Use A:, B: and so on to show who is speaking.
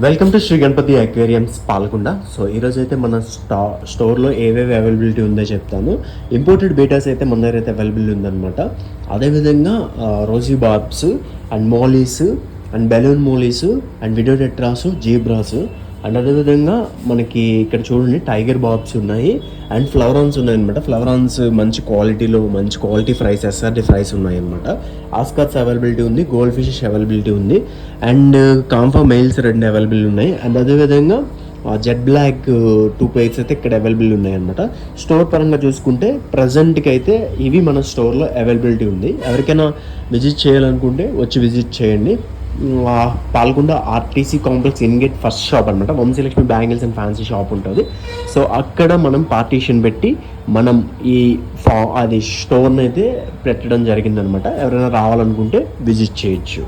A: Welcome to Sri Ganapathi aquariums Palkonda. So ఈరోజు అయితే మన స్టోర్లో ఏవేవి అవైలబిలిటీ ఉందో చెప్తాను. ఇంపోర్టెడ్ బీటాస్ అయితే మన దగ్గర అయితే అవైలబుల్ ఉందన్నమాట. అదేవిధంగా rosy barbs and mollies and balloon mollies and widow tetras, zebras and అదేవిధంగా మనకి ఇక్కడ చూడండి టైగర్ బాబ్స్ ఉన్నాయి అండ్ ఫ్లవరాన్స్ ఉన్నాయన్నమాట. ఫ్లవరాన్స్ మంచి క్వాలిటీలో మంచి క్వాలిటీ ఫ్రైస్, ఎస్ఆర్డి ఫ్రైస్ ఉన్నాయన్నమాట. ఆస్కార్స్ అవైలబిలిటీ ఉంది, గోల్డ్ ఫిషెస్ అవైలబిలిటీ ఉంది అండ్ కాంఫా మెయిల్స్ 2 అవైలబుల్ ఉన్నాయి. అండ్ అదేవిధంగా జెడ్ బ్లాక్ 2 పెయిర్స్ అయితే ఇక్కడ అవైలబుల్ ఉన్నాయి అనమాట. స్టోర్ పరంగా చూసుకుంటే ప్రజెంట్కి అయితే ఇవి మన స్టోర్లో అవైలబిలిటీ ఉంది. ఎవరికైనా విజిట్ చేయాలనుకుంటే వచ్చి విజిట్ చేయండి. Palakonda RTC complex in gate first shop అనమాట. Vamsilakshmi bangles and fancy shop ఉంటుంది. సో అక్కడ మనం పార్టీషన్ పెట్టి మనం ఈ అది స్టోర్ని అయితే పెట్టడం జరిగిందనమాట. ఎవరైనా రావాలనుకుంటే విజిట్ చేయొచ్చు.